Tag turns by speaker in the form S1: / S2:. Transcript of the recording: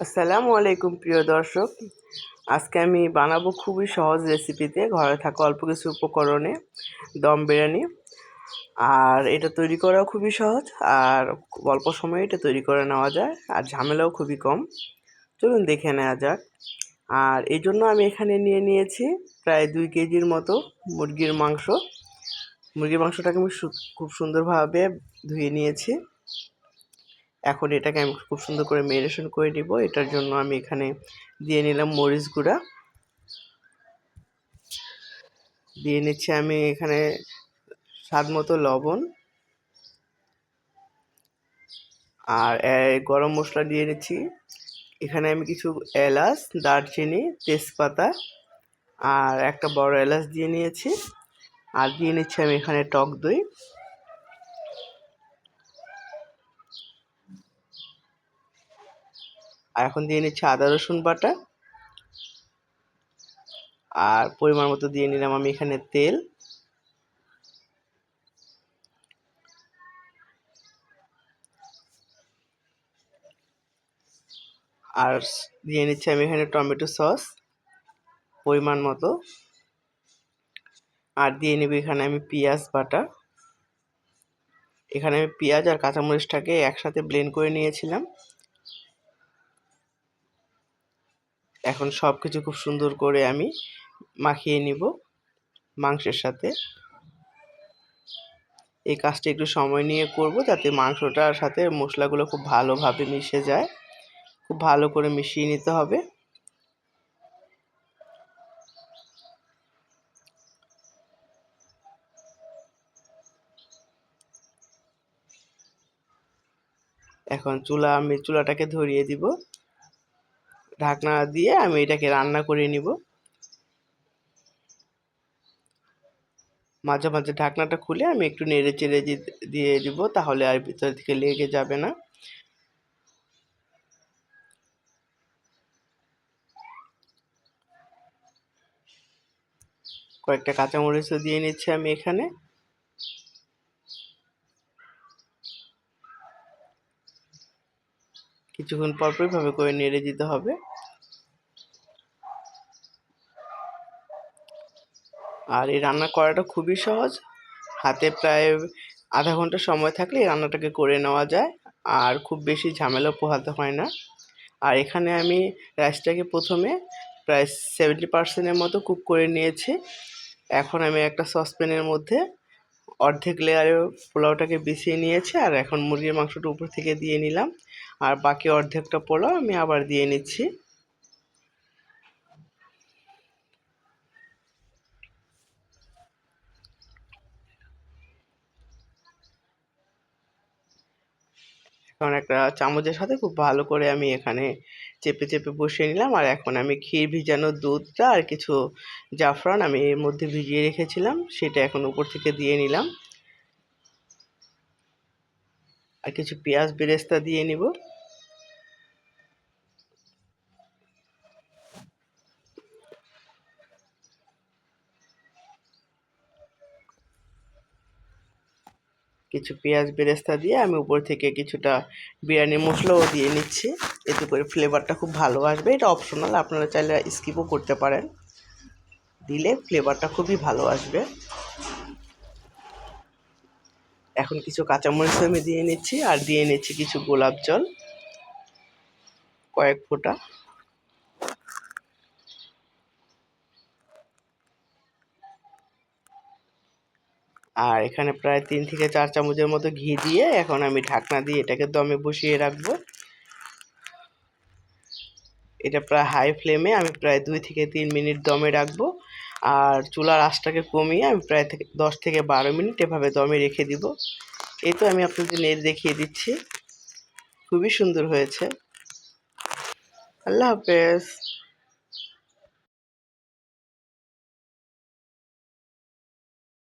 S1: আসসালামু আলাইকুম প্রিয় দর্শক। আজকে আমি বানাবো খুবই সহজ রেসিপিতে ঘরে থাকা অল্প কিছু উপকরণে দম বিরিয়ানি। আর এটা তৈরি করাও খুবই সহজ, আর অল্প সময়ে এটা তৈরি করে নেওয়া যায়, আর ঝামেলাও খুবই কম। চলুন দেখে নেওয়া যাক। আর এই জন্য আমি এখানে নিয়ে নিয়েছি প্রায় 2 কেজির মতো মুরগির মাংস। মুরগির মাংসটাকে আমি খুব সুন্দরভাবে ধুয়ে নিয়েছি। এখন এটাকে আমি খুব সুন্দর করে ম্যারিনেশন করে নিব। এটার জন্য আমি এখানে দিয়ে নিলাম মরিচ গুঁড়া, দিয়ে নিচ্ছি আমি এখানে স্বাদ মতো লবণ, আর গরম মশলা দিয়ে নিচ্ছি। এখানে আমি কিছু এলাচ, দারচিনি, তেজপাতা আর একটা বড় এলাচ দিয়ে নিয়েছি। আর দিয়ে নিচ্ছি আমি এখানে টক দই। আর এখন দিয়ে নিচ্ছি আদা রসুন বাটা, আর পরিমাণ মতো দিয়ে নিলাম আমি এখানে তেল। আর দিয়ে নিচ্ছি আমি এখানে টমেটো সস পরিমাণ মতো। আর দিয়ে নেব এখানে আমি পেঁয়াজ বাটা। এখানে আমি পেঁয়াজ আর কাঁচামরিচটাকে একসাথে ব্লেন্ড করে নিয়েছিলাম। এখন সব কিছু খুব সুন্দর করে আমি মাখিয়ে নিব মাংসের সাথে। এই কাজটা একটু সময় নিয়ে করব, যাতে মাংসটার সাথে মশলাগুলো খুব ভালোভাবে মিশে যায়। খুব ভালো করে মিশিয়ে নিতে হবে। এখন চুলাটাকে ধরিয়ে দিব। ঢাকনা দিয়ে আমি এটাকে রান্না করে নিব। মাঝে মাঝে ঢাকনাটা খুলে আমি একটু নেড়ে চেড়ে দিয়ে দিব, তাহলে আর ভিতর থেকে লেগে যাবে না। কয়েকটা কাঁচামরিচও দিয়ে নিচ্ছি আমি এখানে। কিছুক্ষণ পরপরই ভাবে করে নেড়ে দিতে হবে। আর এই রান্না করাটা খুবই সহজ। হাতে প্রায় আধা ঘন্টা সময় থাকলে এই রান্নাটাকে করে নেওয়া যায়, আর খুব বেশি ঝামেলা পোহাতে হয় না। আর এখানে আমি রাইসটাকে প্রথমে প্রায় 70% মতো কুক করে নিয়েছি। এখন আমি একটা সসপ্যানের মধ্যে অর্ধেক লেয়ারে পোলাওটাকে বিছিয়ে নিয়েছি, আর এখন মুরগির মাংসটা উপর থেকে দিয়ে নিলাম, আর বাকি অর্ধেকটা পোলাও আমি আবার দিয়ে নিচ্ছি। এখন একটা চামচের সাথে খুব ভালো করে আমি এখানে চেপে চেপে বসিয়ে নিলাম। আর এখন আমি ক্ষীর ভিজানো দুধটা আর কিছু জাফরান আমি এর মধ্যে ভিজিয়ে রেখেছিলাম, সেটা এখন উপর থেকে দিয়ে নিলাম। আর কিছু পেঁয়াজ বেরেস্তা দিয়ে নিব। কিছু পেঁয়াজ বেরেস্তা দিয়ে আমি উপর থেকে কিছুটা বিরিয়ানি মশলাও দিয়ে নিচ্ছি। এতে করে ফ্লেভারটা খুব ভালো আসবে। এটা অপশনাল, আপনারা চাইলে স্কিপও করতে পারেন, দিলে ফ্লেভারটা খুবই ভালো আসবে। এখন কিছু কাঁচামরিচ আমি দিয়ে নিচ্ছি, আর দিয়ে নিচ্ছি কিছু গোলাপ জল, কয়েক ফোঁটা। আর এখানে প্রায় 3 থেকে 4 চামচের মতো ঘি দিয়ে এখন আমি ঢাকনা দিয়ে এটাকে দমে বসিয়ে রাখবো। এটা প্রায় হাই ফ্লেমে আমি প্রায় 2 থেকে 3 মিনিট দমে রাখবো। আর চুলার আঁচটাকে কমিয়ে আমি প্রায় 10 থেকে 12 মিনিট এভাবে দমে রেখে দিব। এই তো আমি আপনাদের নেড়ে দেখিয়ে দিচ্ছি। খুবই সুন্দর হয়েছে। আল্লাহ হাফেজ।